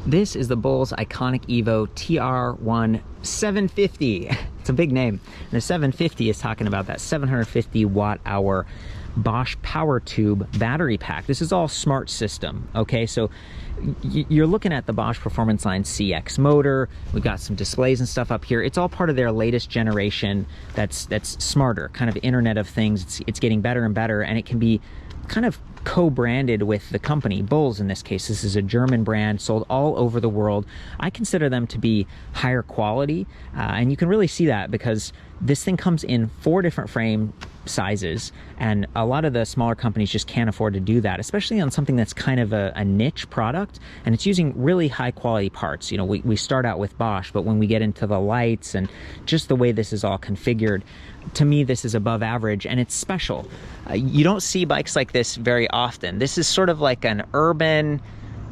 This is the BULLS iconic Evo TR1 750. It's a big name. And the 750 is talking about that 750 watt-hour Bosch PowerTube battery pack. This is all smart system, okay? So you're looking at the Bosch Performance Line CX motor. We've got some displays and stuff up here. It's all part of their latest generation that's smarter, kind of Internet of Things. It's getting better and better, and it can be kind of co-branded with the company, BULLS in this case. This is a German brand sold all over the world. I consider them to be higher quality, and you can really see that because this thing comes in 4 different frame sizes, and a lot of the smaller companies just can't afford to do that, especially on something that's kind of a niche product, and it's using really high quality parts. You know, we start out with Bosch, but when we get into the lights and just the way this is all configured, to me this is above average, and it's special. You don't see bikes like this very often. This is sort of like an urban,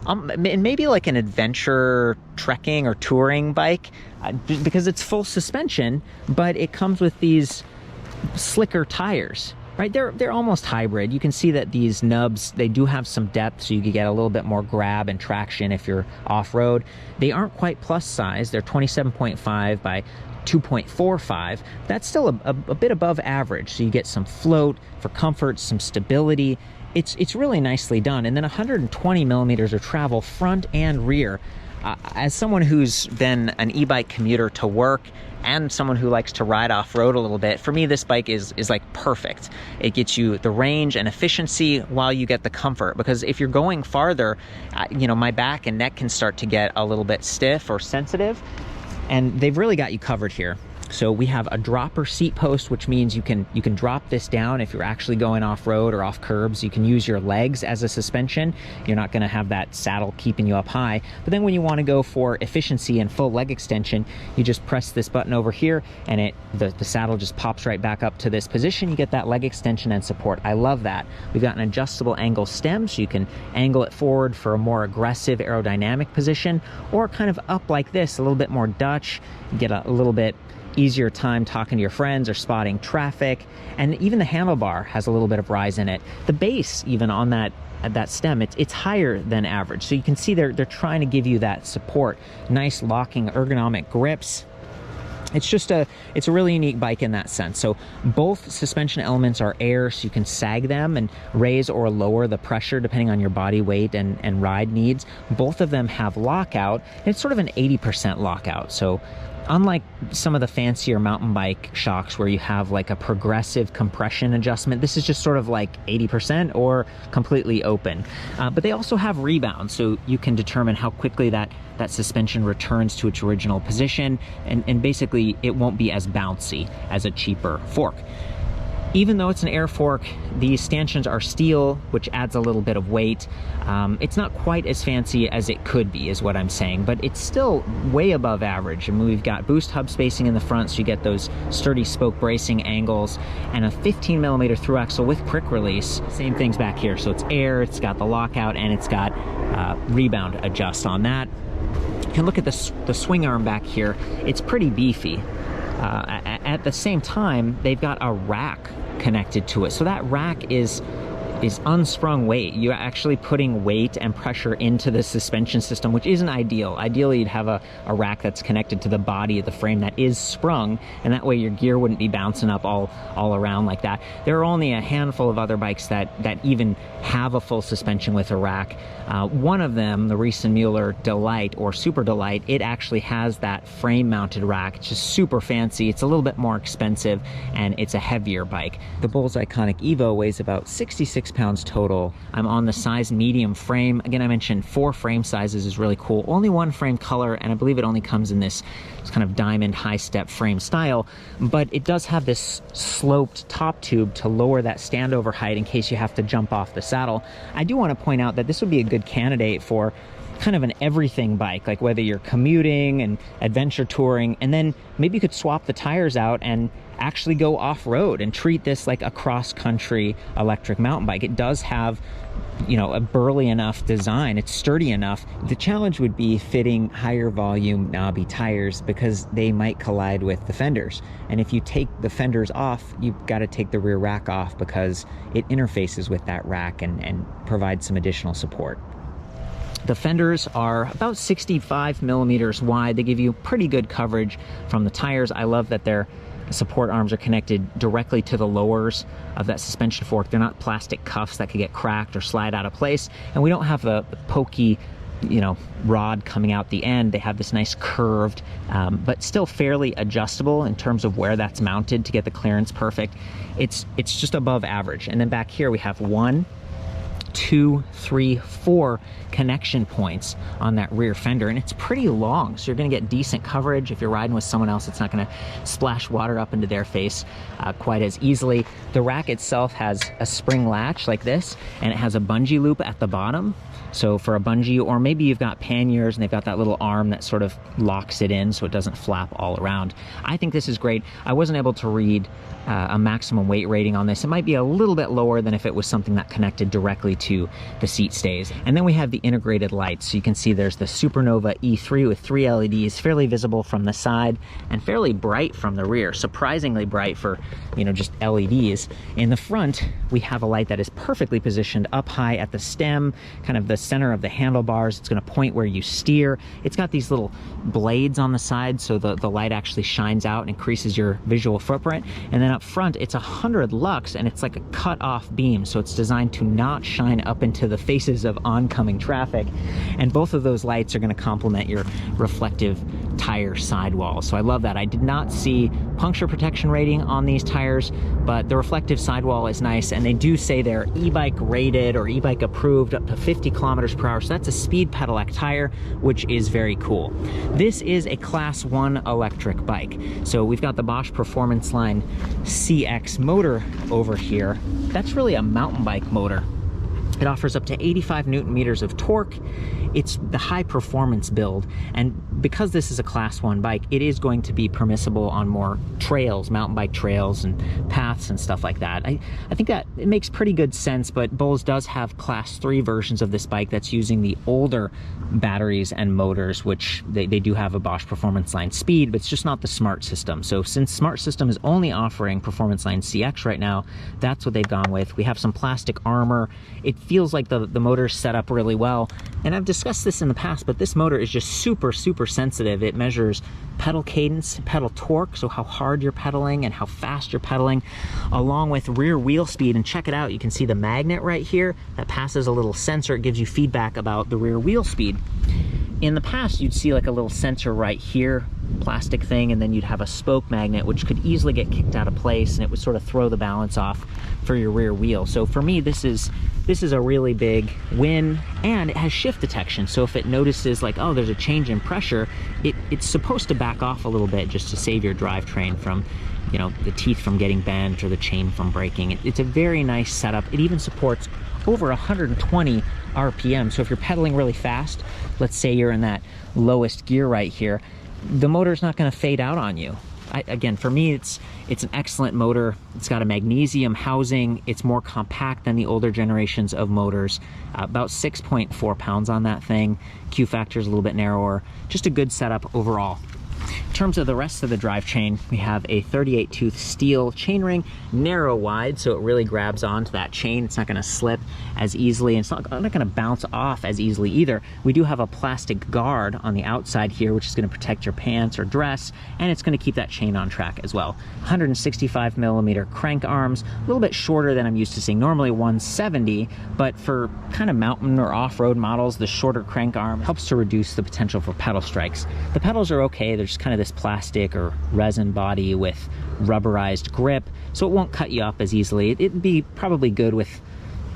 and maybe like an adventure trekking or touring bike, because it's full suspension, but it comes with these slicker tires, right? They're almost hybrid. You can see that these nubs, they do have some depth, so you can get a little bit more grab and traction if you're off-road. They aren't quite plus size. They're 27.5 by 2.45. That's still a bit above average, so you get some float for comfort, some stability. It's really nicely done. And then 120 millimeters of travel front and rear. As someone who's been an e-bike commuter to work and someone who likes to ride off-road a little bit, for me this bike is like perfect. It gets you the range and efficiency while you get the comfort, because if you're going farther, you know, my back and neck can start to get a little bit stiff or sensitive, and they've really got you covered here. So we have a dropper seat post, which means you can drop this down if you're actually going off-road or off curbs. You can use your legs as a suspension. You're not going to have that saddle keeping you up high. But then when you want to go for efficiency and full leg extension, you just press this button over here, and the saddle just pops right back up to this position. You get that leg extension and support. I love that. We've got an adjustable angle stem, so you can angle it forward for a more aggressive aerodynamic position, or kind of up like this, a little bit more Dutch. You get a little bit easier time talking to your friends or spotting traffic. And even the handlebar has a little bit of rise in it. The base, even on that stem, it's higher than average, so you can see they're trying to give you that support. Nice locking ergonomic grips. It's a really unique bike in that sense. So both suspension elements are air, so you can sag them and raise or lower the pressure depending on your body weight and ride needs. Both of them have lockout, and it's sort of an 80% lockout. So unlike some of the fancier mountain bike shocks where you have like a progressive compression adjustment, this is just sort of like 80% or completely open. But they also have rebound, so you can determine how quickly that suspension returns to its original position, and basically it won't be as bouncy as a cheaper fork. Even though it's an air fork, these stanchions are steel, which adds a little bit of weight. It's not quite as fancy as it could be, is what I'm saying, but it's still way above average. I mean, we've got boost hub spacing in the front, so you get those sturdy spoke bracing angles, and a 15 millimeter through axle with quick release. Same things back here, so it's air, it's got the lockout, and it's got rebound adjust on that. You can look at the swing arm back here. It's pretty beefy. At the same time, they've got a rack connected to it. So that rack is unsprung weight. You're actually putting weight and pressure into the suspension system, which isn't ideal. Ideally, you'd have a rack that's connected to the body of the frame that is sprung, and that way your gear wouldn't be bouncing up all around like that. There are only a handful of other bikes that even have a full suspension with a rack. One of them, the Mueller Delight or Super Delight, it actually has that frame-mounted rack. It's just super fancy. It's a little bit more expensive, and it's a heavier bike. The BULLS iconic Evo weighs about 66 pounds total. I'm on the size medium frame. Again, I mentioned 4 frame sizes is really cool. Only 1 frame color, and I believe it only comes in this kind of diamond high step frame style, but it does have this sloped top tube to lower that standover height in case you have to jump off the saddle. I do want to point out that this would be a good candidate for kind of an everything bike, like whether you're commuting and adventure touring, and then maybe you could swap the tires out and actually go off-road and treat this like a cross-country electric mountain bike. It does have, you know, a burly enough design. It's sturdy enough. The challenge would be fitting higher volume knobby tires, because they might collide with the fenders. And if you take the fenders off, you've got to take the rear rack off, because it interfaces with that rack and provides some additional support. The fenders are about 65 millimeters wide. They give you pretty good coverage from the tires. I love that their support arms are connected directly to the lowers of that suspension fork. They're not plastic cuffs that could get cracked or slide out of place. And we don't have the pokey, you know, rod coming out the end. They have this nice curved, but still fairly adjustable in terms of where that's mounted to get the clearance perfect. It's just above average. And then back here we have 1, 2, 3, 4 connection points on that rear fender, and it's pretty long, so you're going to get decent coverage. If you're riding with someone else, it's not going to splash water up into their face quite as easily. The rack itself has a spring latch like this, and it has a bungee loop at the bottom. So for a bungee, or maybe you've got panniers and they've got that little arm that sort of locks it in so it doesn't flap all around. I think this is great. I wasn't able to read a maximum weight rating on this. It might be a little bit lower than if it was something that connected directly to the seat stays. And then we have the integrated lights. So you can see there's the Supernova E3 with 3 LEDs, fairly visible from the side and fairly bright from the rear, surprisingly bright for, you know, just LEDs. In the front, we have a light that is perfectly positioned up high at the stem, kind of the center of the handlebars. It's going to point where you steer. It's got these little blades on the side, so the light actually shines out and increases your visual footprint. And then up front, it's 100 lux, and it's like a cut-off beam, so it's designed to not shine up into the faces of oncoming traffic. And both of those lights are going to complement your reflective tire sidewall. So I love that. I did not see puncture protection rating on these tires, but the reflective sidewall is nice, and they do say they're e-bike rated or e-bike approved up to 50 kilometers per hour. So that's a speed pedelec tire, which is very cool. This is a class 1 electric bike. So we've got the Bosch Performance Line CX motor over here. That's really a mountain bike motor. It offers up to 85 Newton meters of torque. It's the high performance build, and because this is a class 1 bike, it is going to be permissible on more trails, mountain bike trails and paths and stuff like that. I think that it makes pretty good sense, but BULLS does have class 3 versions of this bike that's using the older batteries and motors, which they do have a Bosch Performance Line Speed, but it's just not the Smart System. So since Smart System is only offering Performance Line CX right now, that's what they've gone with. We have some plastic armor. It feels like the motor's set up really well, and I've discussed this in the past, but this motor is just super sensitive. It measures pedal cadence, pedal torque, so how hard you're pedaling and how fast you're pedaling, along with rear wheel speed. And check it out, you can see the magnet right here that passes a little sensor. It gives you feedback about the rear wheel speed. In the past, you'd see like a little sensor right here, plastic thing, and then you'd have a spoke magnet which could easily get kicked out of place, and it would sort of throw the balance off for your rear wheel. So for me, this is a really big win, and it has shift detection. So if it notices like, oh, there's a change in pressure, it's supposed to back off a little bit just to save your drivetrain from, you know, the teeth from getting bent or the chain from breaking. It's a very nice setup. It even supports over 120 RPM. So if you're pedaling really fast, let's say you're in that lowest gear right here, the motor's not going to fade out on you. Again, for me, it's an excellent motor. It's got a magnesium housing. It's more compact than the older generations of motors. About 6.4 pounds on that thing. Q factor is a little bit narrower. Just a good setup overall. In terms of the rest of the drivetrain, we have a 38 tooth steel chainring, narrow wide, so it really grabs onto that chain. It's not going to slip as easily, and it's not going to bounce off as easily either. We do have a plastic guard on the outside here, which is going to protect your pants or dress, and it's going to keep that chain on track as well. 165 millimeter crank arms, a little bit shorter than I'm used to seeing, normally 170, but for kind of mountain or off-road models, the shorter crank arm helps to reduce the potential for pedal strikes. The pedals are okay. They're just kind of this plastic or resin body with rubberized grip, so it won't cut you up as easily. It'd be probably good with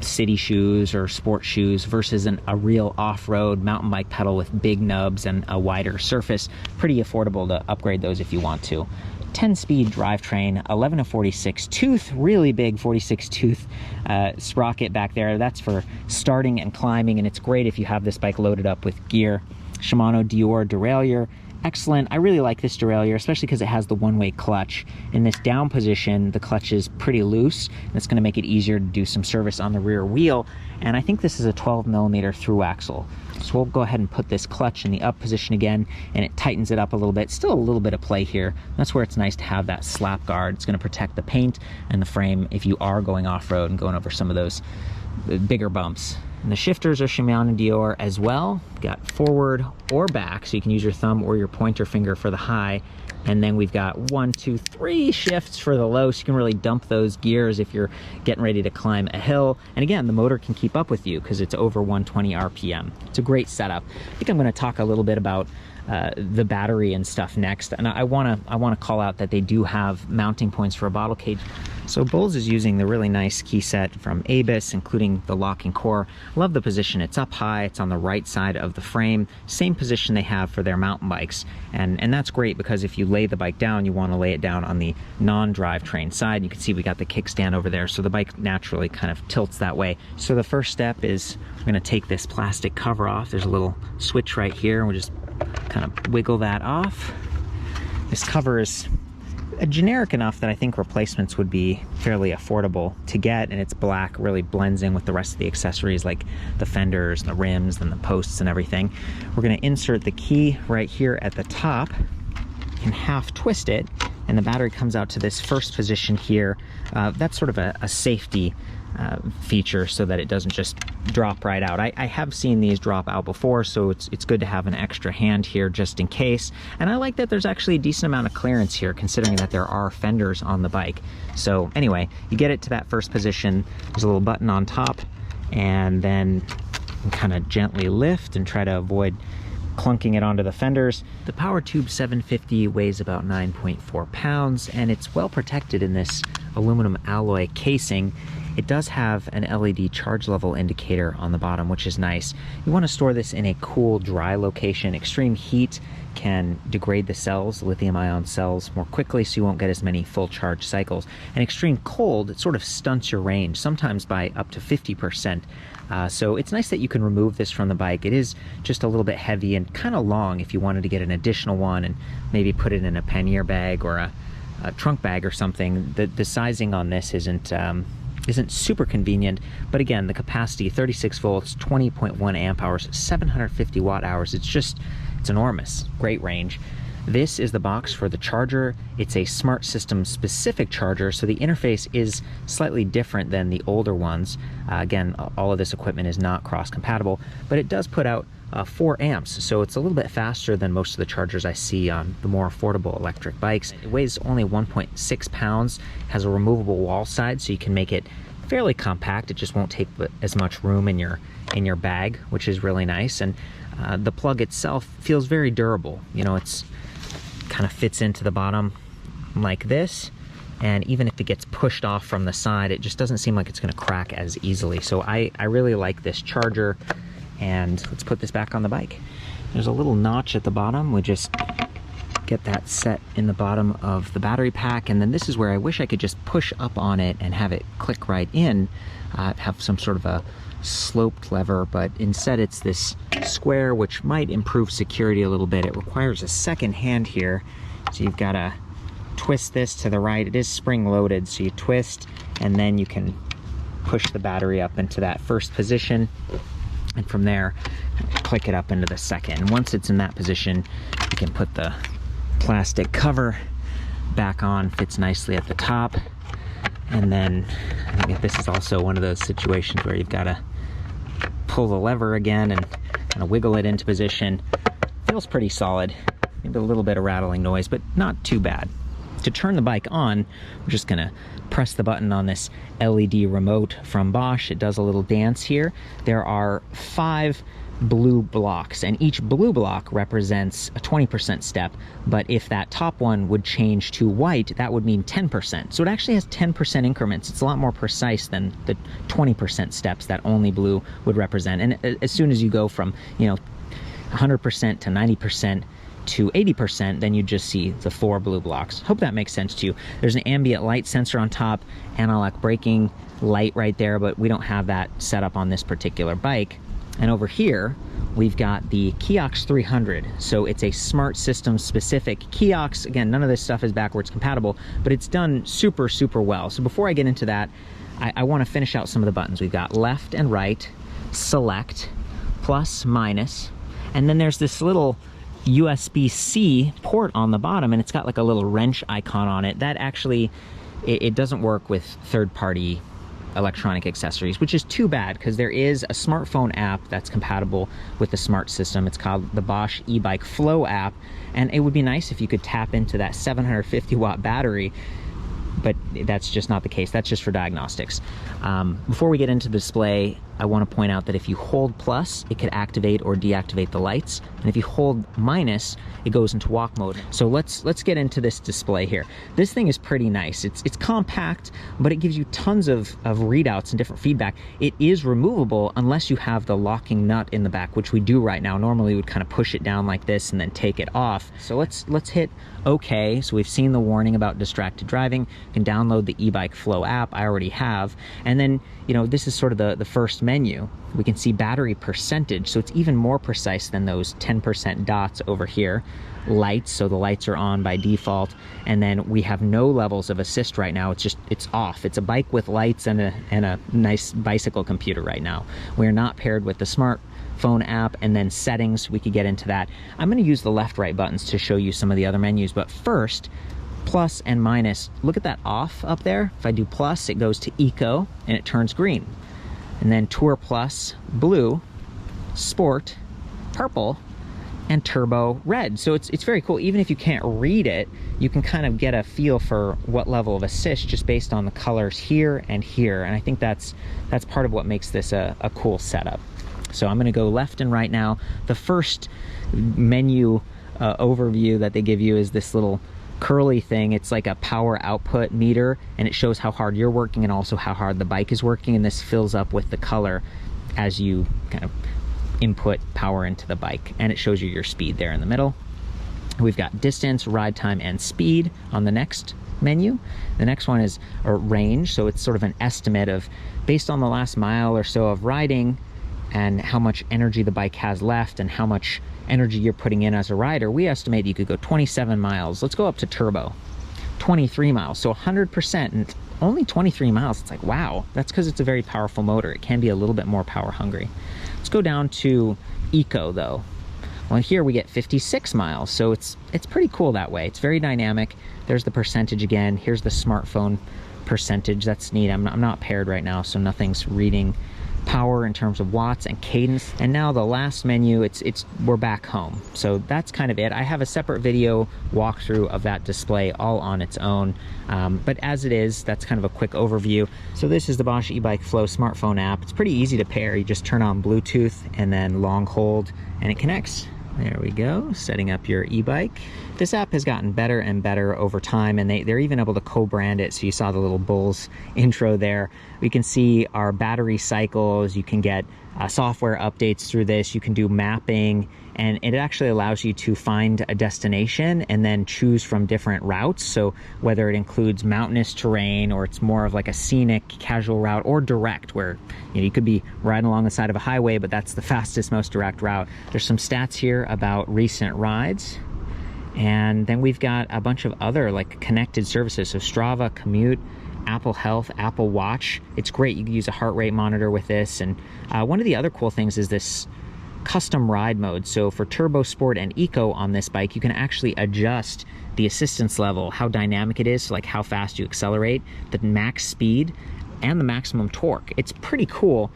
city shoes or sport shoes versus a real off-road mountain bike pedal with big nubs and a wider surface. Pretty affordable to upgrade those if you want to. 10-speed drivetrain, 11 to 46 tooth, really big 46 tooth sprocket back there. That's for starting and climbing, and it's great if you have this bike loaded up with gear. Shimano Deore derailleur, excellent. I really like this derailleur, especially because it has the one-way clutch. In this down position, the clutch is pretty loose, and it's going to make it easier to do some service on the rear wheel. And I think this is a 12 millimeter through axle. So we'll go ahead and put this clutch in the up position again, and it tightens it up a little bit. Still a little bit of play here. That's where it's nice to have that slap guard. It's going to protect the paint and the frame if you are going off-road and going over some of those bigger bumps. And the shifters are Shimano Deore as well. Got forward or back, so you can use your thumb or your pointer finger for the high. And then we've got 1, 2, 3 shifts for the low, so you can really dump those gears if you're getting ready to climb a hill. And again, the motor can keep up with you because it's over 120 RPM. It's a great setup. I think I'm going to talk a little bit about the battery and stuff next. And I want to call out that they do have mounting points for a bottle cage. So BULLS is using the really nice key set from Abus, including the locking core. Love the position. It's up high. It's on the right side of the frame. Same position they have for their mountain bikes. And that's great because if you lay the bike down, you want to lay it down on the non-drivetrain side. You can see we got the kickstand over there, so the bike naturally kind of tilts that way. So the first step is we're going to take this plastic cover off. There's a little switch right here, and we'll just kind of wiggle that off. This cover is generic enough that I think replacements would be fairly affordable to get, and it's black, really blends in with the rest of the accessories like the fenders and the rims and the posts and everything. We're going to insert the key right here at the top. You can half twist it, and the battery comes out to this first position here. That's sort of a safety feature so that it doesn't just drop right out. I have seen these drop out before, so it's good to have an extra hand here just in case. And I like that there's actually a decent amount of clearance here considering that there are fenders on the bike. So anyway, you get it to that first position. There's a little button on top, and then you kind of gently lift and try to avoid clunking it onto the fenders. The PowerTube 750 weighs about 9.4 pounds, and it's well protected in this aluminum alloy casing. It does have an LED charge level indicator on the bottom, which is nice. You want to store this in a cool, dry location. Extreme heat can degrade the cells, lithium-ion cells, more quickly, so you won't get as many full charge cycles. And extreme cold, it sort of stunts your range, sometimes by up to 50%. So it's nice that you can remove this from the bike. It is just a little bit heavy and kind of long if you wanted to get an additional one and maybe put it in a pannier bag or a trunk bag or something. The sizing on this isn't super convenient, but again, the capacity 36 volts, 20.1 amp hours, 750 watt hours. It's enormous. Great range. This is the box for the charger. It's a Smart System specific charger, so the interface is slightly different than the older ones. Again, all of this equipment is not cross compatible, but it does put out 4 amps, so it's a little bit faster than most of the chargers I see on the more affordable electric bikes. It weighs only 1.6 pounds, has a removable wall side, so you can make it fairly compact. It just won't take as much room in your bag, which is really nice. And the plug itself feels very durable. You know, it's kind of fits into the bottom like this, and even if it gets pushed off from the side, it just doesn't seem like it's going to crack as easily. So I really like this charger. And let's put this back on the bike. There's a little notch at the bottom. We just get that set in the bottom of the battery pack, and then this is where I wish I could just push up on it and have it click right in, have some sort of a sloped lever, but instead it's this square, which might improve security a little bit. It requires a second hand here, so you've got to twist this to the right. It is spring loaded, so you twist and then you can push the battery up into that first position, and from there click it up into the second. And once it's in that position, you can put the plastic cover back on. Fits nicely at the top. And then I think this is also one of those situations where you've got to pull the lever again and kind of wiggle it into position. Feels pretty solid. Maybe a little bit of rattling noise, but not too bad. To turn the bike on, we're just gonna press the button on this LED remote from Bosch. It does a little dance here. There are 5 blue blocks, and each blue block represents a 20% step, but if that top one would change to white, that would mean 10%. So it actually has 10% increments. It's a lot more precise than the 20% steps that only blue would represent. And as soon as you go from, 100% to 90% to 80%, then you just see the 4 blue blocks. Hope that makes sense to you. There's an ambient light sensor on top, anti-lock braking light right there, but we don't have that set up on this particular bike. And over here, we've got the Kiox 300. So it's a Smart System specific Kiox. Again, none of this stuff is backwards compatible, but it's done super, super well. So before I get into that, I want to finish out some of the buttons. We've got left and right, select, plus, minus, and then there's this little USB-C port on the bottom, and it's got like a little wrench icon on it. That actually, it doesn't work with third-party electronic accessories, which is too bad because there is a smartphone app that's compatible with the Smart System. It's called the Bosch eBike Flow app, and it would be nice if you could tap into that 750 watt battery, but that's just not the case. That's just for diagnostics. Before we get into the display, I want to point out that if you hold plus, it could activate or deactivate the lights, and if you hold minus, it goes into walk mode. So let's get into this display here. This thing is pretty nice. It's compact, but it gives you tons of readouts and different feedback. It is removable unless you have the locking nut in the back, which we do right now. Normally we would kind of push it down like this and then take it off. So let's hit OK. So we've seen the warning about distracted driving. You can download the eBike Flow app. I already have. And then, you know, this is sort of the first menu. We can see battery percentage, so it's even more precise than those 10% dots over here. Lights, so the lights are on by default, and then we have no levels of assist right now. It's off. It's a bike with lights and a nice bicycle computer right now. We're not paired with the smartphone app. And then settings, we could get into that. I'm going to use the left right buttons to show you some of the other menus, but first, plus and minus. Look at that off up there. If I do plus, it goes to eco and it turns green. And then Tour Plus, blue, Sport, purple, and Turbo, red. So it's very cool. Even if you can't read it, you can kind of get a feel for what level of assist just based on the colors here and here. And I think that's part of what makes this a cool setup. So I'm going to go left and right now. The first menu overview that they give you is this little curly thing. It's like a power output meter, and it shows how hard you're working and also how hard the bike is working, and this fills up with the color as you kind of input power into the bike, and it shows you your speed there in the middle. We've got distance, ride time, and speed on the next menu. The next one is a range, so it's sort of an estimate of based on the last mile or so of riding and how much energy the bike has left and how much energy you're putting in as a rider. We estimate you could go 27 miles. Let's go up to turbo, 23 miles. So 100%, and only 23 miles. It's like, wow, that's because it's a very powerful motor. It can be a little bit more power hungry. Let's go down to eco though. Well, here we get 56 miles. So it's pretty cool that way. It's very dynamic. There's the percentage again. Here's the smartphone percentage. That's neat. I'm not paired right now, so nothing's reading power in terms of watts and cadence. And now the last menu, we're back home. So that's kind of it. I have a separate video walkthrough of that display all on its own. But as it is, that's kind of a quick overview. So this is the Bosch eBike Flow smartphone app. It's pretty easy to pair. You just turn on Bluetooth and then long hold and it connects. There we go, setting up your e-bike. This app has gotten better and better over time, and they're even able to co-brand it. So you saw the little BULLS intro there. We can see our battery cycles. You can get software updates through this. You can do mapping, and it actually allows you to find a destination and then choose from different routes. So whether it includes mountainous terrain or it's more of like a scenic casual route, or direct, where you could be riding along the side of a highway, but that's the fastest, most direct route. There's some stats here about recent rides. And then we've got a bunch of other like connected services. So Strava, Commute, Apple Health, Apple Watch. It's great. You can use a heart rate monitor with this. And one of the other cool things is this custom ride mode. So for Turbo, Sport, and Eco on this bike, you can actually adjust the assistance level, how dynamic it is, so like how fast you accelerate, the max speed, and the maximum torque. It's pretty cool.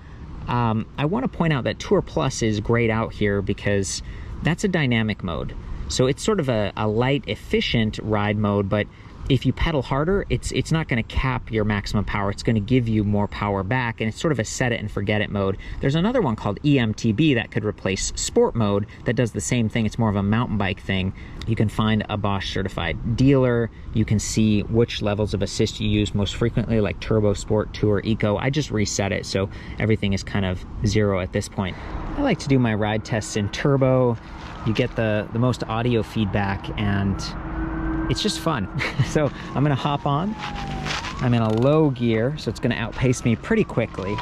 I want to point out that Tour Plus is grayed out here because that's a dynamic mode. So it's sort of a light, efficient ride mode, but if you pedal harder, it's not going to cap your maximum power. It's going to give you more power back, and it's sort of a set it and forget it mode. There's another one called EMTB that could replace sport mode that does the same thing. It's more of a mountain bike thing. You can find a Bosch certified dealer. You can see which levels of assist you use most frequently, like Turbo, Sport, Tour, Eco. I just reset it, so everything is kind of 0 at this point. I like to do my ride tests in Turbo. You get the most audio feedback, and it's just fun. So I'm gonna hop on. I'm in a low gear, so it's gonna outpace me pretty quickly.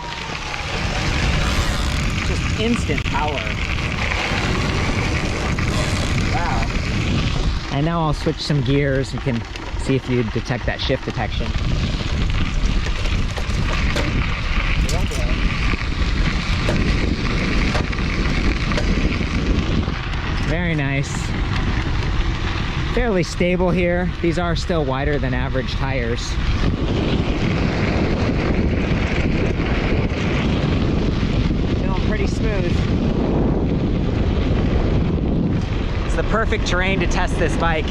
Just instant power. Wow. And now I'll switch some gears. You can see if you detect that shift detection. Very nice. Fairly stable here. These are still wider than average tires. perfect terrain to test this bike.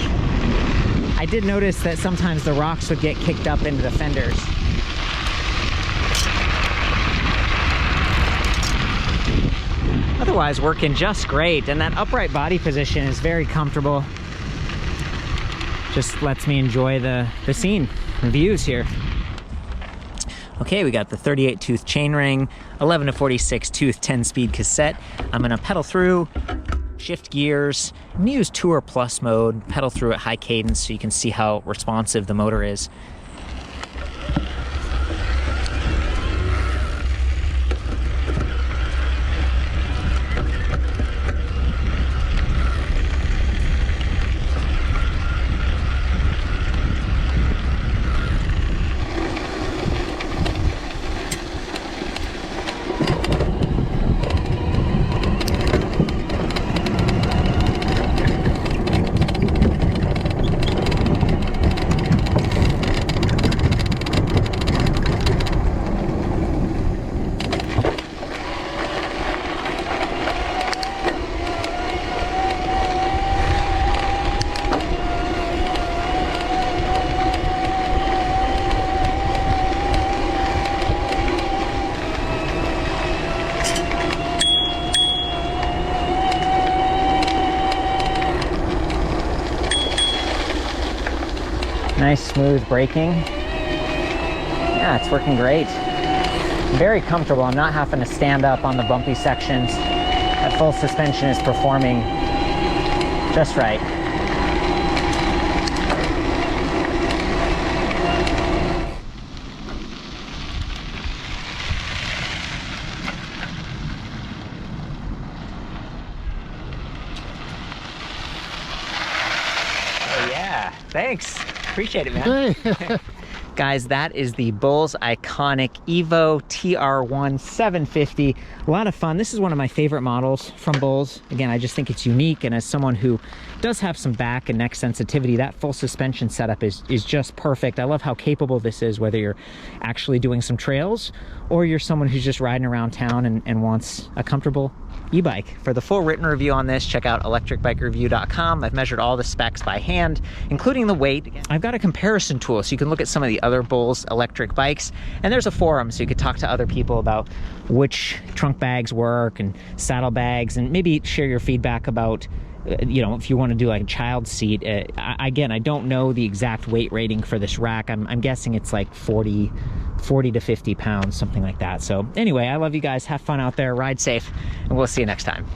I did notice that sometimes the rocks would get kicked up into the fenders. Otherwise working just great, and that upright body position is very comfortable. Just lets me enjoy the scene, the views here. Okay, we got the 38 tooth chainring, 11 to 46 tooth 10-speed cassette. I'm gonna pedal through, shift gears, and use Tour Plus mode, pedal through at high cadence so you can see how responsive the motor is. Nice smooth braking. Yeah, it's working great. Very comfortable. I'm not having to stand up on the bumpy sections. That full suspension is performing just right. Oh yeah, thanks. Appreciate it, man. Guys, that is the BULLS iconic Evo TR1 750. A lot of fun. This is one of my favorite models from BULLS. Again, I just think it's unique, and as someone who does have some back and neck sensitivity, that full suspension setup is just perfect. I love how capable this is, whether you're actually doing some trails or you're someone who's just riding around town and wants a comfortable e-bike. For the full written review on this, check out ElectricBikeReview.com. I've measured all the specs by hand, including the weight. I've got a comparison tool so you can look at some of the other BULLS electric bikes, and there's a forum so you could talk to other people about which trunk bags work and saddle bags, and maybe share your feedback about you know, if you want to do like a child seat. Again, I don't know the exact weight rating for this rack. I'm guessing it's like 40 to 50 pounds, something like that. So anyway, I love you guys. Have fun out there, ride safe, and we'll see you next time.